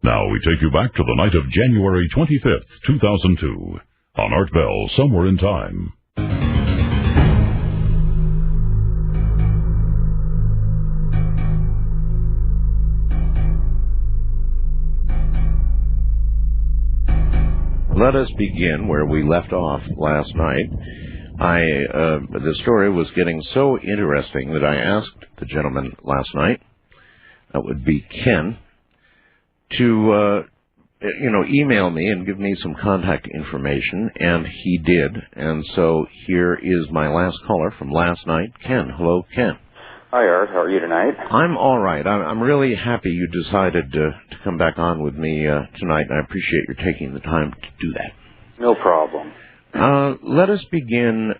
Now we take you back to the night of January 25th, 2002, on Art Bell, Somewhere in Time. Let us begin where we left off last night. The story was getting so interesting that I asked the gentleman last night, that would be Ken, to email me and give me some contact information, and he did. And so here is my last caller from last night, Ken. Hello, Ken. Hi, Art. How are you tonight? I'm all right. I'm really happy you decided to come back on with me tonight, and I appreciate your taking the time to do that. No problem. Let us begin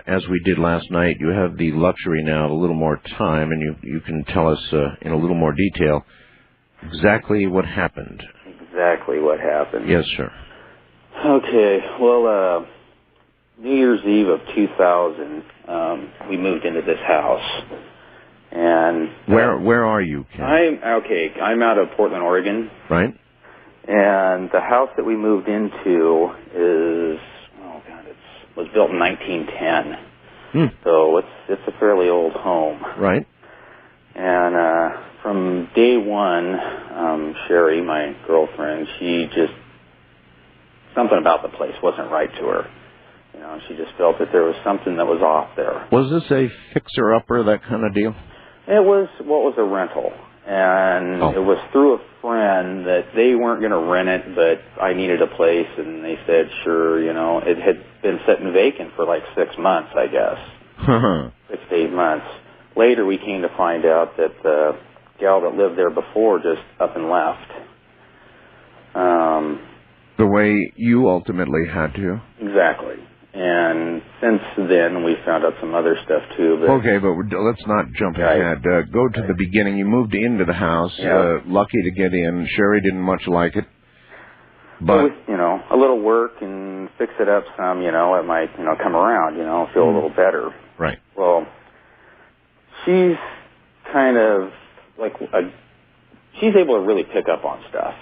as we did last night. You have the luxury now of a little more time, and you can tell us in a little more detail exactly what happened. Exactly what happened. Yes, sir. Okay. Well, New Year's Eve of 2000, we moved into this house. And where are you, Ken? I'm out of Portland, Oregon. Right. And the house that we moved into was built in 1910. So it's a fairly old home. Right. And from day one, Sherry, my girlfriend, something about the place wasn't right to her. She just felt that there was something that was off there. Was this a fixer-upper, that kind of deal? It was a rental. And It was through a friend that they weren't going to rent it, but I needed a place, and they said, sure, it had been sitting vacant for like 6 months, I guess. 6 to 8 months. Later, we came to find out that the gal that lived there before just up and left. The way you ultimately had to? Exactly. And since then, we found out some other stuff, too. But let's not jump ahead. Go to the beginning. You moved into the house, lucky to get in. Sherry didn't much like it. But, a little work and fix it up some, it might, come around, feel a little better. Right. Well, she's kind of she's able to really pick up on stuff.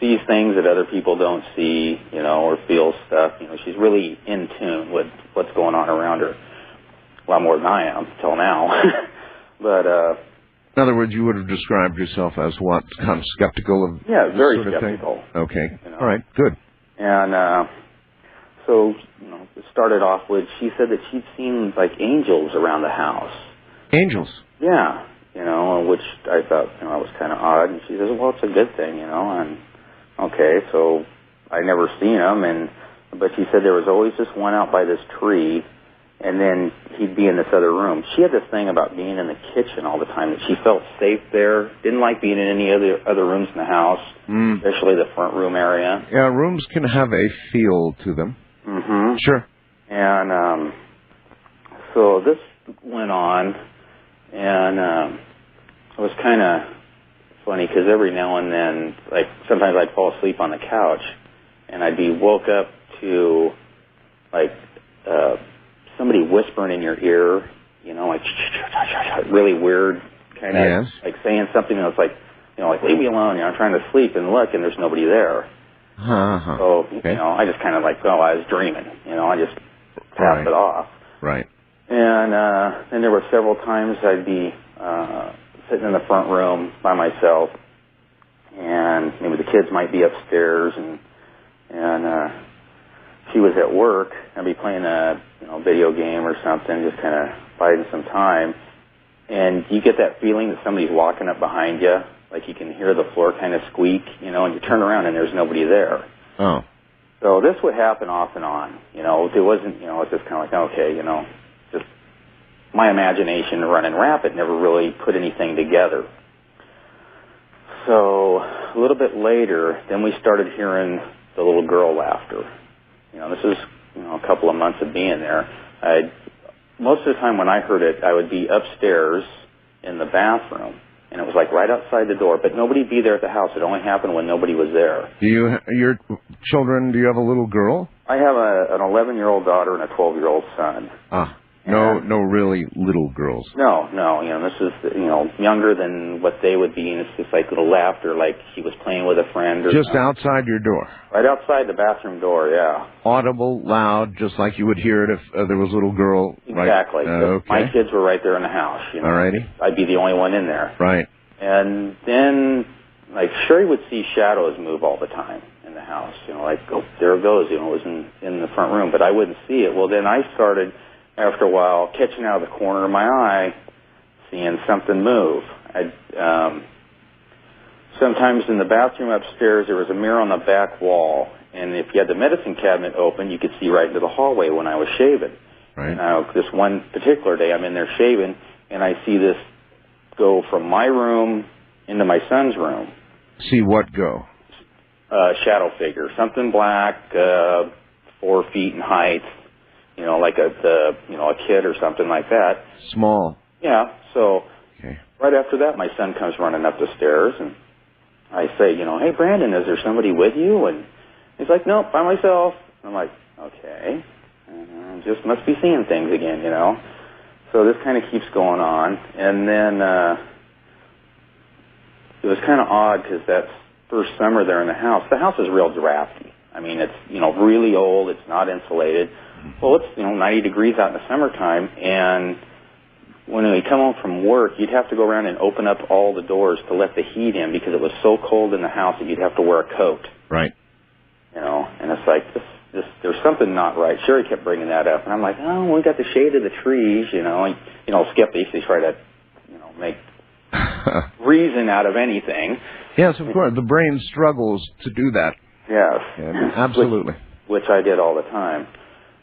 Sees things that other people don't see, or feels stuff. She's really in tune with what's going on around her. A lot more than I am, till now. But, in other words, you would have described yourself as what? Kind of skeptical of this very sort of skeptical. Thing? Okay. All right, good. And, so, it started off with, she said that she'd seen, angels around the house. Angels? Yeah. Which I thought, was kind of odd. And she says, well, it's a good thing, and okay, so I never seen them, but she said there was always this one out by this tree, and then he'd be in this other room. She had this thing about being in the kitchen all the time, that she felt safe there, didn't like being in any other rooms in the house, especially the front room area. Yeah, rooms can have a feel to them. Mm-hmm. Sure. And so this went on, and it was kind of funny because every now and then, sometimes I'd fall asleep on the couch, and I'd be woke up to somebody whispering in your ear, really weird, kind of saying something that's leave me alone, I'm trying to sleep, and look, and there's nobody there. Uh-huh. So I just kind of I was dreaming, I just passed it off. Right. And then there were several times I'd be sitting in the front room by myself, and maybe the kids might be upstairs, and she was at work. I'd be playing a video game or something, just kind of biding some time, and you get that feeling that somebody's walking up behind you, you can hear the floor kind of squeak, and you turn around and there's nobody there. Oh. So this would happen off and on. It wasn't, it's just kind of okay, just my imagination running rapid, never really put anything together. So a little bit later, then we started hearing the little girl laughter. This is, a couple of months of being there. Most of the time when I heard it, I would be upstairs in the bathroom, and it was right outside the door, but nobody'd be there at the house. It only happened when nobody was there. Do you have a little girl? I have an 11-year-old daughter and a 12-year-old son. Ah. No really little girls. No. This is, younger than what they would be, and it's just like little laughter, like he was playing with a friend. Or just outside your door? Right outside the bathroom door, yeah. Audible, loud, just like you would hear it if there was a little girl. Exactly. Right? Okay. My kids were right there in the house. Alrighty. I'd be the only one in there. Right. And then, like, Sherry would see shadows move all the time in the house. Like, oh, there it goes. It was in the front room, but I wouldn't see it. Well, then I started, after a while, catching out of the corner of my eye, seeing something move. Sometimes in the bathroom upstairs, there was a mirror on the back wall, and if you had the medicine cabinet open, you could see right into the hallway when I was shaving. Right. Now, this one particular day, I'm in there shaving, and I see this go from my room into my son's room. See what go? Shadow figure, something black, 4 feet in height, like a kid or something like that. Small. Yeah. So okay. Right after that, my son comes running up the stairs, and I say, hey, Brandon, is there somebody with you? And he's like, nope, by myself. I'm like, okay, just must be seeing things again, So this kind of keeps going on, and then it was kind of odd because that first summer there in the house is real drafty. I mean, it's, really old. It's not insulated. Well, it's, 90 degrees out in the summertime, and when we come home from work, you'd have to go around and open up all the doors to let the heat in because it was so cold in the house that you'd have to wear a coat. Right. And it's like, there's something not right. Sherry kept bringing that up, and I'm like, oh, we got the shade of the trees, skeptics, they try to, make reason out of anything. Yes, of course. The brain struggles to do that. Yes. Yeah, absolutely. Which I did all the time.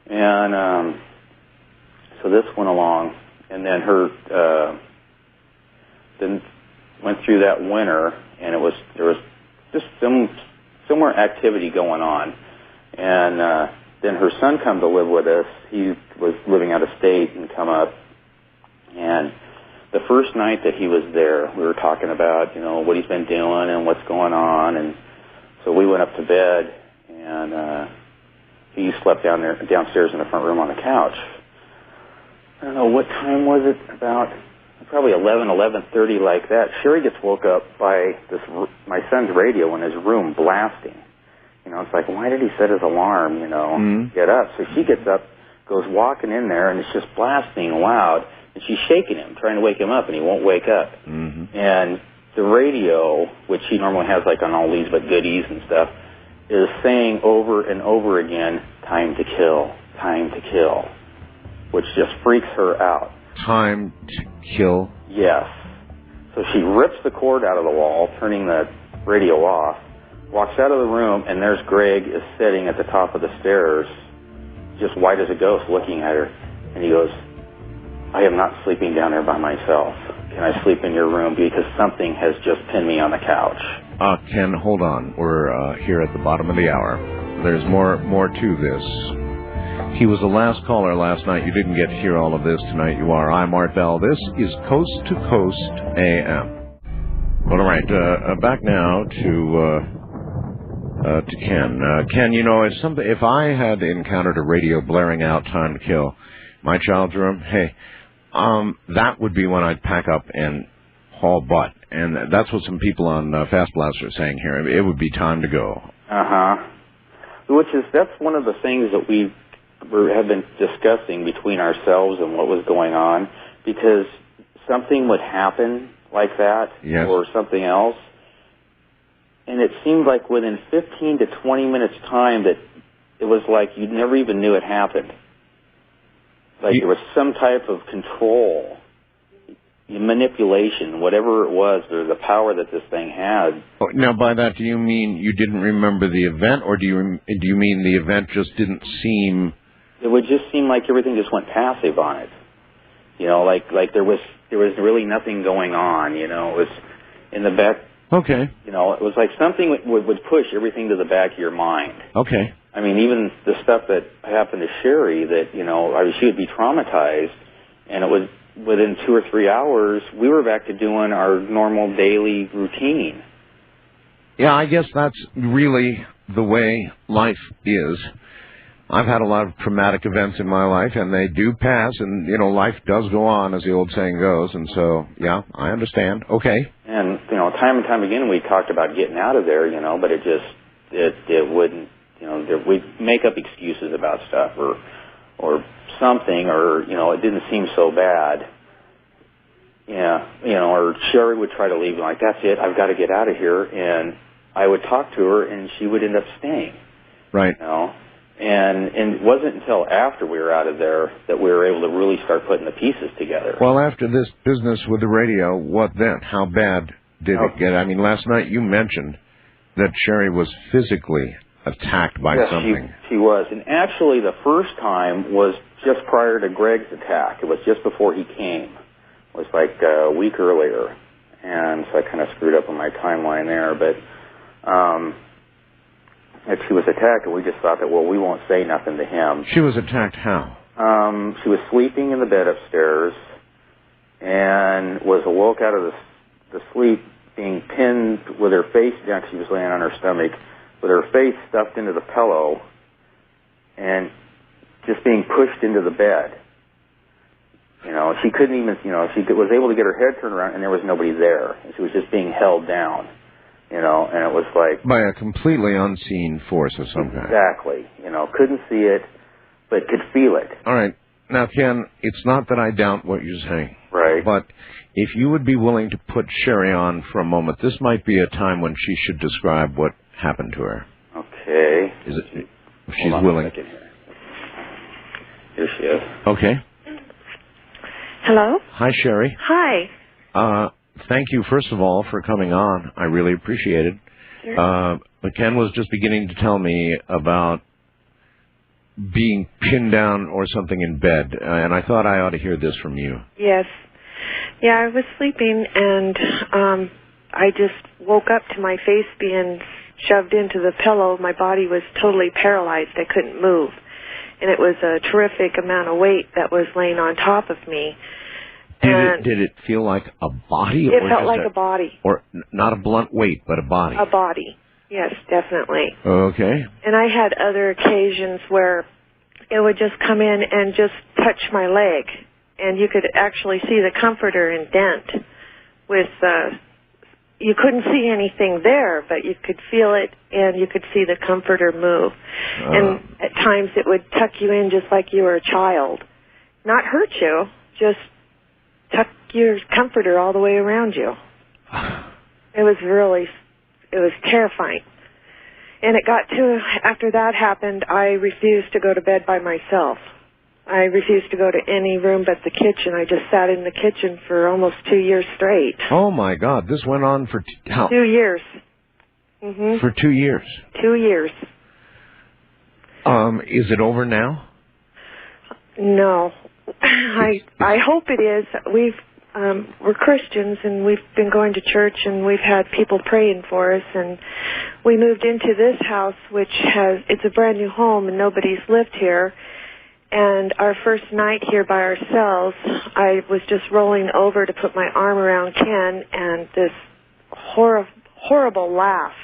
And so this went along, and then then went through that winter, and there was just some more activity going on. And then her son come to live with us. He was living out of state and come up, and the first night that he was there, we were talking about, what he's been doing and what's going on. And so we went up to bed, and he slept downstairs in the front room on the couch. I don't know, what time was it? About probably 11:30, like that. Sherry gets woke up by my son's radio in his room blasting. It's like, why did he set his alarm, get up? So she gets up, goes walking in there, and it's just blasting loud. And she's shaking him, trying to wake him up, and he won't wake up. Mm-hmm. And the radio, which he normally has like on all these but goodies and stuff, is saying over and over again, time to kill, which just freaks her out. Time to kill? Yes. So she rips the cord out of the wall, turning the radio off, walks out of the room, and there's Greg is sitting at the top of the stairs, just white as a ghost, looking at her. And he goes, I am not sleeping down there by myself. Can I sleep in your room? Because something has just pinned me on the couch. Ken, hold on. We're here at the bottom of the hour. There's more to this. He was the last caller last night. You didn't get to hear all of this tonight. You are. I'm Art Bell. This is Coast to Coast AM. All right. Back now to Ken. Ken, if I had encountered a radio blaring out "Time to Kill" my child's room, hey, that would be when I'd pack up and haul butt. And that's what some people on Fast Blaster are saying here. It would be time to go. That's one of the things that we have been discussing between ourselves and what was going on, because something would happen like that, yes, or something else, and it seemed like within 15 to 20 minutes time that it was like you never even knew it happened. Like there was some type of control, manipulation, whatever it was, or the power that this thing had. Now, by that, do you mean you didn't remember the event, or do you mean the event just didn't seem? It would just seem like everything just went passive on it. Like there was really nothing going on. It was in the back. Okay. It was like something would push everything to the back of your mind. Okay. I mean, even the stuff that happened to Sherry, that, she would be traumatized, and it was within 2 or 3 hours, we were back to doing our normal daily routine. Yeah, I guess that's really the way life is. I've had a lot of traumatic events in my life, and they do pass, and, you know, life does go on, as the old saying goes, and so, yeah, I understand. Okay. And, you know, time and time again we talked about getting out of there, you know, but it wouldn't, you know, we'd make up excuses about stuff or something, or, you know, it didn't seem so bad. Yeah, you know, or Sherry would try to leave, like, that's it, I've got to get out of here, and I would talk to her, and she would end up staying. Right. You know? And it wasn't until after we were out of there that we were able to really start putting the pieces together. Well, after this business with the radio, what then? How bad did it get? I mean, last night you mentioned that Sherry was physically attacked by something. She was. And actually the first time was just prior to Greg's attack. It was just before he came. It was like a week earlier. And so I kind of screwed up on my timeline there. But she was attacked, and we just thought that, well, we won't say nothing to him. She was attacked how? She was sleeping in the bed upstairs and was awoke out of the sleep being pinned with her face down. She was laying on her stomach with her face stuffed into the pillow and just being pushed into the bed. You know, she couldn't even, you know, she was able to get her head turned around, and there was nobody there. She was just being held down. You know, and it was like... By a completely unseen force of some kind. Exactly. You know, couldn't see it, but could feel it. All right. Now, Ken, it's not that I doubt what you're saying. Right. But if you would be willing to put Sherry on for a moment, this might be a time when she should describe what happened to her. Okay. Is it, if she's willing. Here she is. Okay. Hello? Hi, Sherry. Hi. Thank you, first of all, for coming on. I really appreciate it. Sure. But Ken was just beginning to tell me about being pinned down or something in bed, and I thought I ought to hear this from you. Yes. Yeah, I was sleeping, and I just woke up to my face being shoved into the pillow. My body was totally paralyzed. I couldn't move. And it was a terrific amount of weight that was laying on top of me. Did it feel like a body? It felt like a body. Or not a blunt weight, but a body? A body. Yes, definitely. Okay. And I had other occasions where it would just come in and just touch my leg, and you could actually see the comforter indent with, you couldn't see anything there, but you could feel it, and you could see the comforter move. And at times it would tuck you in just like you were a child. Not hurt you, just tuck your comforter all the way around you. It was terrifying. And it got to, after that happened, I refused to go to bed by myself. I refused to go to any room but the kitchen. I just sat in the kitchen for almost 2 years straight. Oh, my God. This went on for how? 2 years. Mm-hmm. For 2 years? 2 years. Is it over now? No. I hope it is. We're Christians, and we've been going to church, and we've had people praying for us, and we moved into this house, which it's a brand new home, and nobody's lived here. And our first night here by ourselves, I was just rolling over to put my arm around Ken, and this horrible laugh,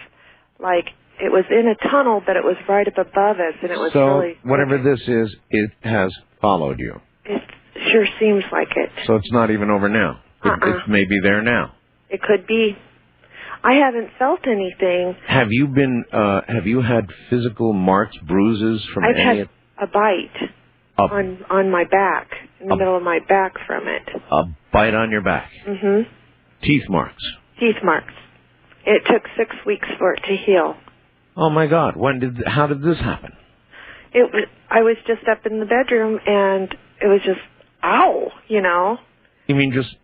like it was in a tunnel, but it was right up above us, and it was really... So whatever this is, it has followed you. It sure seems like it. So it's not even over now. It's maybe there now. It could be. I haven't felt anything. Have you had physical marks, bruises from I've any? Had a bite on my back, in the middle of my back from it. A bite on your back. Mm-hmm. Teeth marks. Teeth marks. It took 6 weeks for it to heal. Oh my God! How did this happen? I was just up in the bedroom, and it was just, ow, you know. You mean just,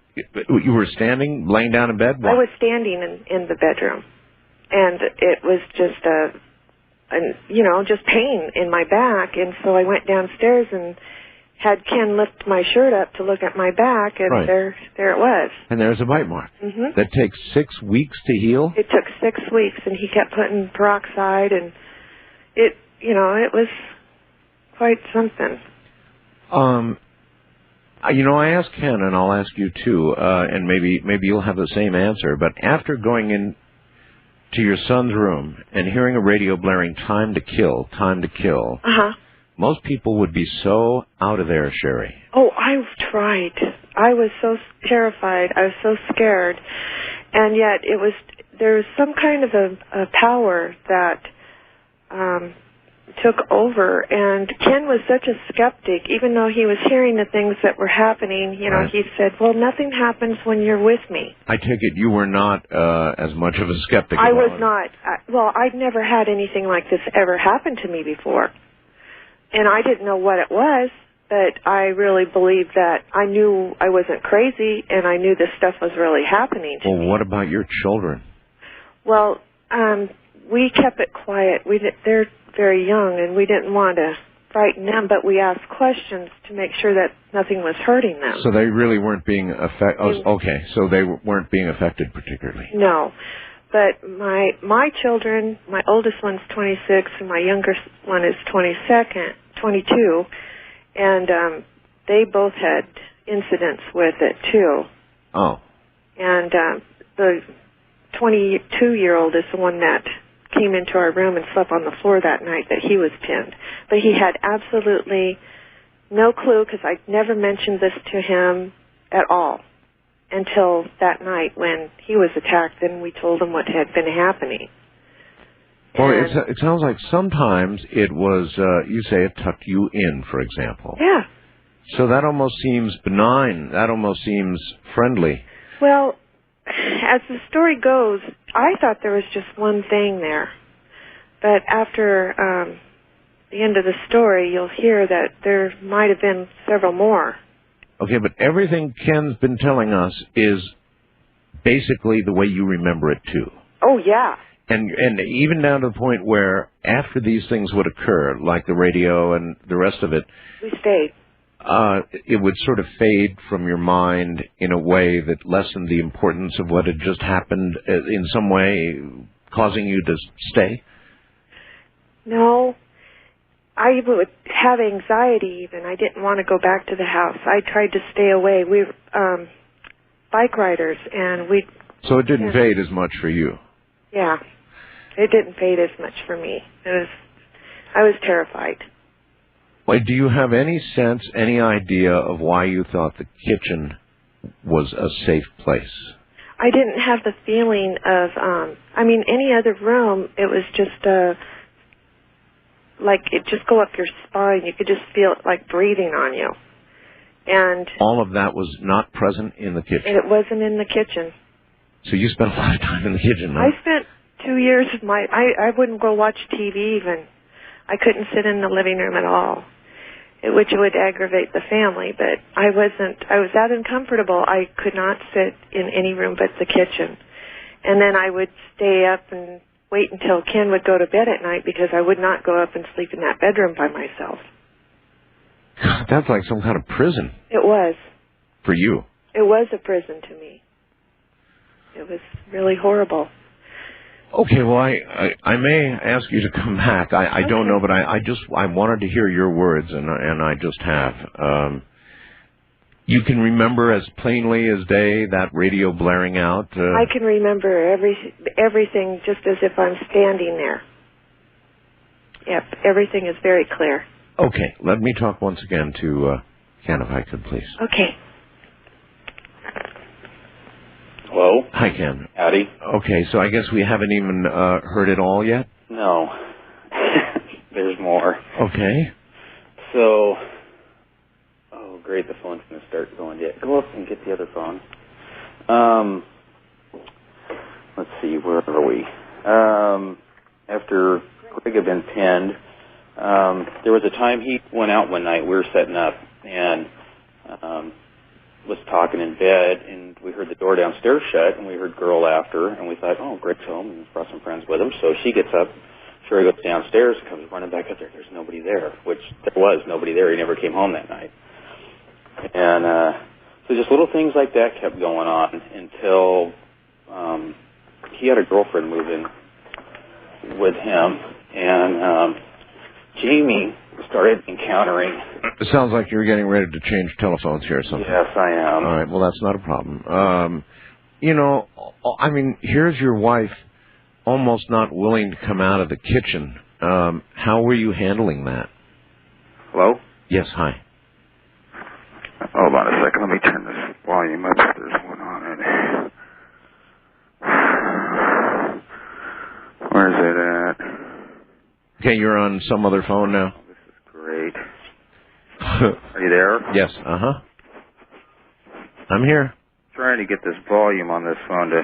you were standing, laying down in bed? What? I was standing in the bedroom, and it was just just pain in my back, and so I went downstairs and had Ken lift my shirt up to look at my back, and right. there it was. And there's a bite mark. Mm-hmm. That takes 6 weeks to heal? It took 6 weeks, and he kept putting peroxide, and it was quite something. I asked Ken, and I'll ask you too, and maybe you'll have the same answer, but after going in to your son's room and hearing a radio blaring, time to kill, Most people would be so out of there, Sherry. Oh, I've tried. I was so terrified. I was so scared. And yet there was some kind of a power that took over. And Ken was such a skeptic, even though he was hearing the things that were happening. Right. He said, well, nothing happens when you're with me. I take it you were not as much of a skeptic. I was not. I'd never had anything like this ever happen to me before. And I didn't know what it was, but I really believed that I knew I wasn't crazy, and I knew this stuff was really happening to me. Well, what about your children? Well, we kept it quiet. They're very young, and we didn't want to frighten them, but we asked questions to make sure that nothing was hurting them. So they really weren't being affected. Okay, so they weren't being affected particularly. No. But my children, my oldest one's 26 and my youngest one is 22, and they both had incidents with it too. Oh. And the 22-year-old is the one that came into our room and slept on the floor that night that he was pinned. But he had absolutely no clue, because I never mentioned this to him at all until that night when he was attacked, and we told him what had been happening. Well, it sounds like sometimes it was, you say it tucked you in, for example. Yeah. So that almost seems benign. That almost seems friendly. Well, as the story goes, I thought there was just one thing there. But after the end of the story, you'll hear that there might have been several more. Okay, but everything Ken's been telling us is basically the way you remember it, too. Oh, yeah. And even down to the point where after these things would occur, like the radio and the rest of it, we stayed. It would sort of fade from your mind in a way that lessened the importance of what had just happened, in some way causing you to stay? No. I would have anxiety even. I didn't want to go back to the house. I tried to stay away. We were bike riders, and we... So it didn't fade as much for you? Yeah. It didn't fade as much for me. I was terrified. Well, do you have any sense, any idea of why you thought the kitchen was a safe place? I didn't have the feeling of, any other room, it was just like it just go up your spine. You could just feel it like breathing on you. And all of that was not present in the kitchen? And it wasn't in the kitchen. So you spent a lot of time in the kitchen, huh? I spent 2 years of I wouldn't go watch TV even. I couldn't sit in the living room at all, which would aggravate the family, but I was that uncomfortable. I could not sit in any room but the kitchen. And then I would stay up and wait until Ken would go to bed at night, because I would not go up and sleep in that bedroom by myself. That's like some kind of prison. It was. For you. It was a prison to me. It was really horrible. Okay, well, I may ask you to come back. I don't know, but I wanted to hear your words, and I just have. You can remember as plainly as day that radio blaring out? I can remember everything just as if I'm standing there. Yep, everything is very clear. Okay, let me talk once again to Ken, if I could, please. Okay. Hello? Hi, Ken. Howdy. Okay, so I guess we haven't even heard it all yet? No. There's more. Okay. So, oh, great, the phone's going to start going yet. Go up and get the other phone. Let's see, where are we? After Greg had been pinned, there was a time he went out one night. We were setting up, and was talking in bed, and we heard the door downstairs shut, and we heard girl laughter, and we thought, oh, Greg's home, and brought some friends with him. So she gets up, sure, goes downstairs, and comes running back up there. There's nobody there, which there was nobody there. He never came home that night. And so just little things like that kept going on until he had a girlfriend move in with him, and Jamie started encountering... It sounds like you're getting ready to change telephones here or something. Yes, I am. All right, well, that's not a problem. Here's your wife almost not willing to come out of the kitchen. How were you handling that? Hello? Yes, hi. Hold on a second. Let me turn this volume up if there's one on it. Where's it at? Okay, you're on some other phone now? This is great. Are you there? Yes, uh-huh. I'm here. Trying to get this volume on this phone to...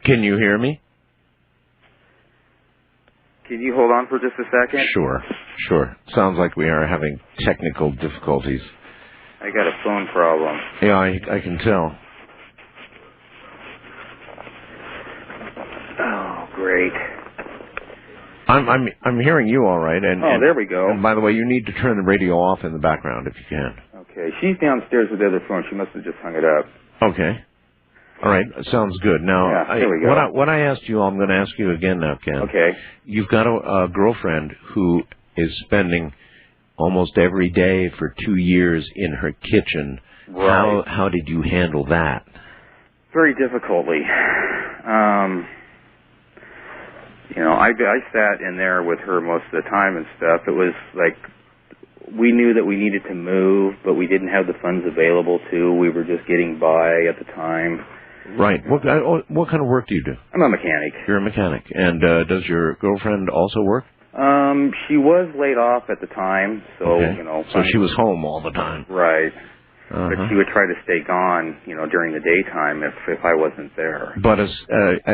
Can you hear me? Can you hold on for just a second? Sure. Sounds like we are having technical difficulties. I got a phone problem. Yeah, I can tell. Oh, great. I'm hearing you all right. And there we go. And by the way, you need to turn the radio off in the background if you can. Okay, she's downstairs with the other phone. She must have just hung it up. Okay. All right, sounds good. Now, Yeah, here we go. What I asked you, I'm going to ask you again now, Ken. Okay. You've got a girlfriend who is spending almost every day for 2 years in her kitchen. Right. How did you handle that? Very difficultly. I sat in there with her most of the time and stuff. It was like we knew that we needed to move, but we didn't have the funds available to. We were just getting by at the time. Right. What kind of work do you do? I'm a mechanic. You're a mechanic. And does your girlfriend also work? She was laid off at the time, so, okay. So she was home all the time. Right. Uh-huh. But she would try to stay gone, during the daytime if I wasn't there. But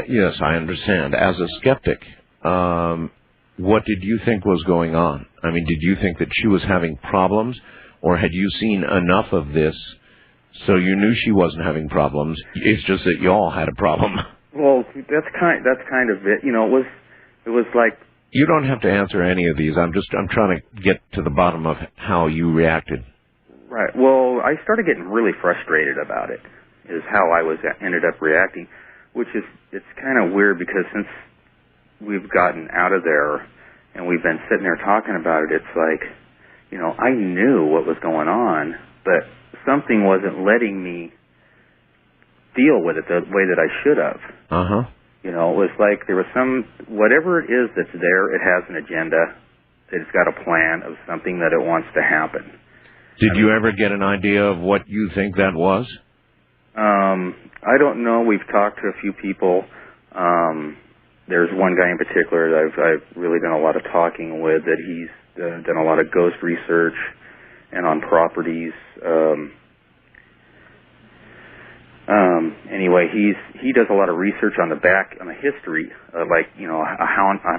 yes, I understand. As a skeptic, what did you think was going on? I mean, did you think that she was having problems, or had you seen enough of this so you knew she wasn't having problems? It's just that you all had a problem. Well, that's kind of it. It was like. You don't have to answer any of these. I'm trying to get to the bottom of how you reacted. Right. Well, I started getting really frustrated about it, is how I ended up reacting, it's kind of weird because since we've gotten out of there and we've been sitting there talking about it, it's like, I knew what was going on, but something wasn't letting me deal with it the way that I should have. Uh-huh. It was like there was whatever it is that's there, it has an agenda, it's got a plan of something that it wants to happen. Did you ever get an idea of what you think that was? I don't know. We've talked to a few people. There's one guy in particular that I've really done a lot of talking with, that he's done a lot of ghost research and on properties. Anyway, he does a lot of research on the history, a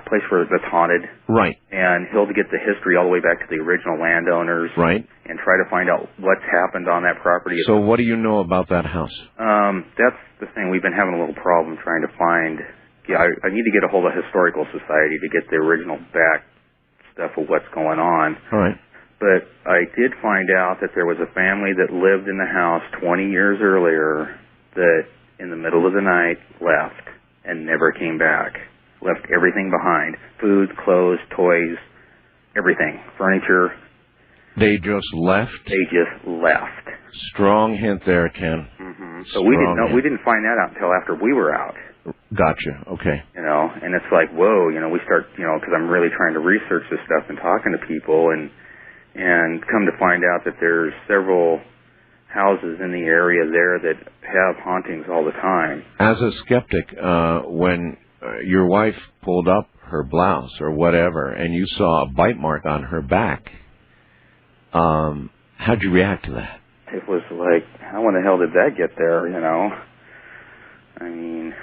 place where it's haunted. Right. And he'll get the history all the way back to the original landowners. Right. And try to find out what's happened on that property. So what do you know about that house? That's the thing. We've been having a little problem trying to find. Yeah, I need to get a hold of Historical Society to get the original back stuff of what's going on. All right. But I did find out that there was a family that lived in the house 20 years earlier that in the middle of the night left and never came back. Left everything behind. Food, clothes, toys, everything. Furniture. They just left? They just left. Strong hint there, Ken. Mm-hmm. So we didn't find that out until after we were out. Gotcha. Okay. And it's like, whoa, we start, because I'm really trying to research this stuff and talking to people and come to find out that there's several houses in the area there that have hauntings all the time. As a skeptic, when your wife pulled up her blouse or whatever and you saw a bite mark on her back, how'd you react to that? It was like, how in the hell did that get there, I mean,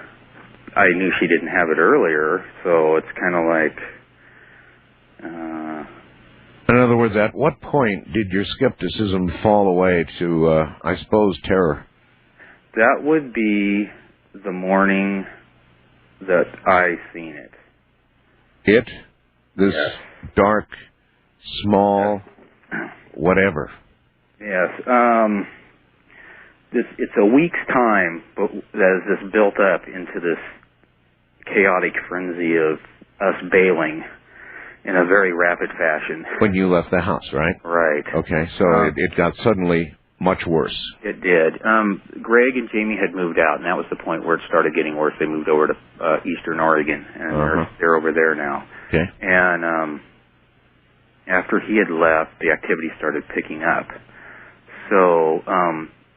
I knew she didn't have it earlier, so it's kind of like... In other words, at what point did your skepticism fall away to, I suppose, terror? That would be the morning that I seen it. It? This yes. Dark, small, whatever. Yes. It's a week's time, but as this built up into this chaotic frenzy of us bailing in a very rapid fashion. When you left the house, right? Right. Okay, so it got suddenly much worse. It did. Greg and Jamie had moved out, and that was the point where it started getting worse. They moved over to Eastern Oregon, and they're over there now. Okay. And after he had left, the activity started picking up. So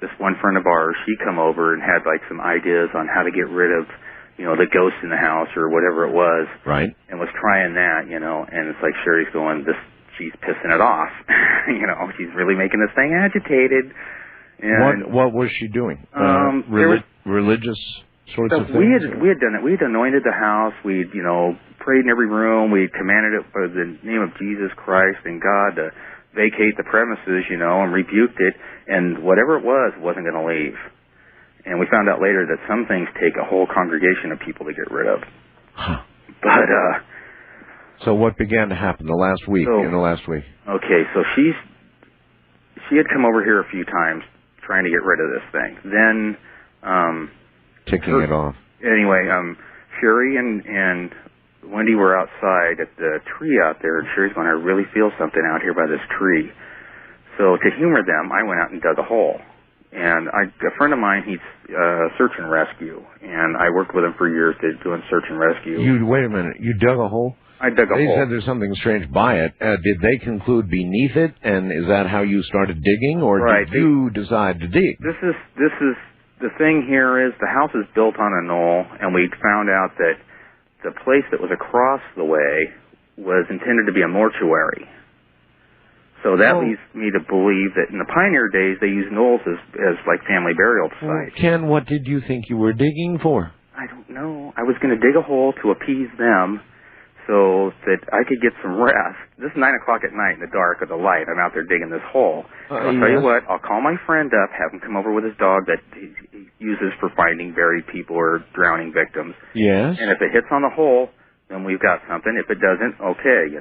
this one friend of ours, she come over and had like some ideas on how to get rid of, the ghost in the house or whatever it was. Right. And was trying that, and it's like Sherry's going, she's pissing it off. She's really making this thing agitated. And what was she doing? Religious sorts of things? We had done it. We had anointed the house. We'd, prayed in every room. We'd commanded it by the name of Jesus Christ and God to vacate the premises, and rebuked it. And whatever it was wasn't going to leave. And we found out later that some things take a whole congregation of people to get rid of. Huh. But, so what began to happen in the last week? Okay, so she had come over here a few times trying to get rid of this thing. Then, ticking it off. Anyway, Sherry and Wendy were outside at the tree out there, and Sherry's going, I really feel something out here by this tree. So to humor them, I went out and dug a hole. And a friend of mine, he's search and rescue, and I worked with him for years doing search and rescue. Wait a minute, you dug a hole? I dug a hole. They said there's something strange by it. Did they conclude beneath it, and is that how you started digging, or did you decide to dig? This is the thing here is the house is built on a knoll, and we found out that the place that was across the way was intended to be a mortuary. So that leads me to believe that in the pioneer days, they used knolls as like family burial sites. Ken, what did you think you were digging for? I don't know. I was going to dig a hole to appease them so that I could get some rest. This is 9 o'clock at night in the dark with the light. I'm out there digging this hole. I'll tell you what, I'll call my friend up, have him come over with his dog that he uses for finding buried people or drowning victims. Yes. And if it hits on the hole, then we've got something. If it doesn't, okay,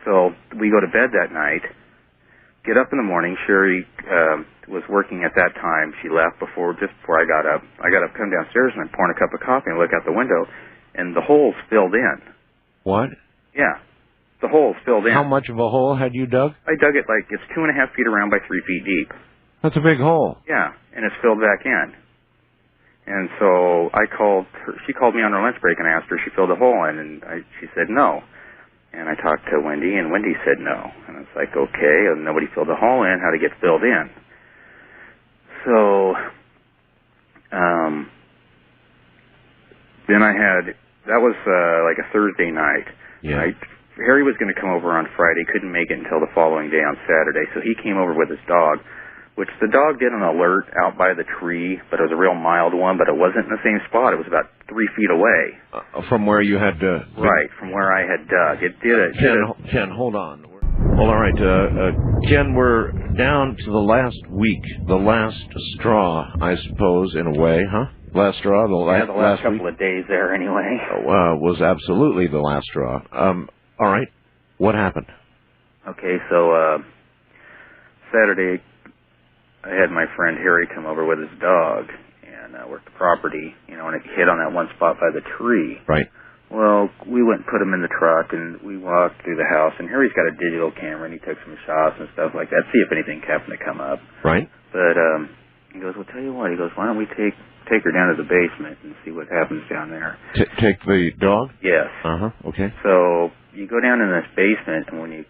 So we go to bed that night, get up in the morning. Sherry was working at that time. She left just before I got up. I got up, come downstairs, and I'm pouring a cup of coffee and look out the window, and the hole's filled in. What? Yeah, the hole's filled in. How much of a hole had you dug? I dug it it's 2.5 feet around by 3 feet deep. That's a big hole. Yeah, and it's filled back in. And so I called her. She called me on her lunch break and I asked her if she filled the hole in, and she said no. And I talked to Wendy, and Wendy said no. And it's like, okay, and nobody filled the hole in. How to get filled in? So then that was like a Thursday night. Yeah. Harry was going to come over on Friday, couldn't make it until the following day on Saturday, so he came over with his dog, which the dog did an alert out by the tree, but it was a real mild one, but it wasn't in the same spot. It was about 3 feet away. From where you had... Right, from where I had dug. It did it. Ken, hold on. Well, all right, Ken, we're down to the last week, the last straw, I suppose, in a way, huh? Last straw, the last couple week? of days there, anyway. Was absolutely the last straw. All right, what happened? Okay, so Saturday, I had my friend Harry come over with his dog and work the property, and it hit on that one spot by the tree. Right. Well, we went and put him in the truck, and we walked through the house, and Harry's got a digital camera, and he took some shots and stuff like that, see if anything happened to come up. Right. But he goes, well, tell you what, he goes, why don't we take her down to the basement and see what happens down there. Take the dog? Yes. Uh-huh, okay. So you go down in this basement, and when you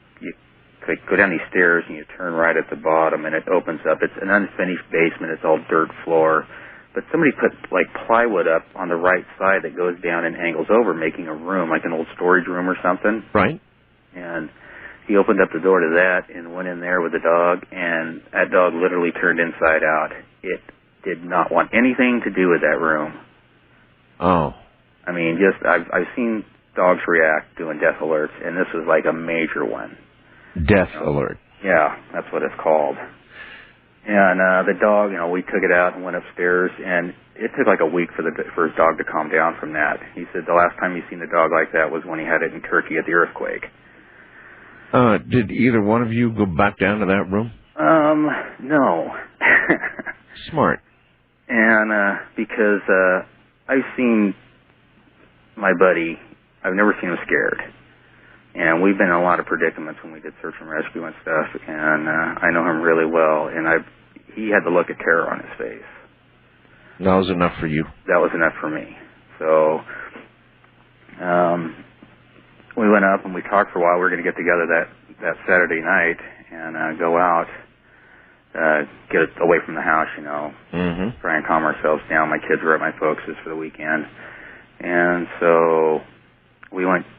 go down these stairs, and you turn right at the bottom, and it opens up. It's an unfinished basement. It's all dirt floor. But somebody put, plywood up on the right side that goes down and angles over, making a room, like an old storage room or something. Right. And he opened up the door to that and went in there with the dog, and that dog literally turned inside out. It did not want anything to do with that room. Oh. I mean, I've seen dogs react doing death alerts, and this was like a major one. Death alert. Yeah, that's what it's called. And the dog, we took it out and went upstairs, and it took like a week for his dog to calm down from that. He said the last time he's seen the dog like that was when he had it in Turkey at the earthquake. Did either one of you go back down to that room? No. Smart. And because I've seen my buddy, I've never seen him scared. And we've been in a lot of predicaments when we did search and rescue and stuff, and I know him really well, and he had the look of terror on his face. That was enough for you? That was enough for me. So we went up and we talked for a while. We were going to get together that Saturday night and go out, get away from the house, you know, try and calm ourselves down. My kids were at my folks' for the weekend. And so we went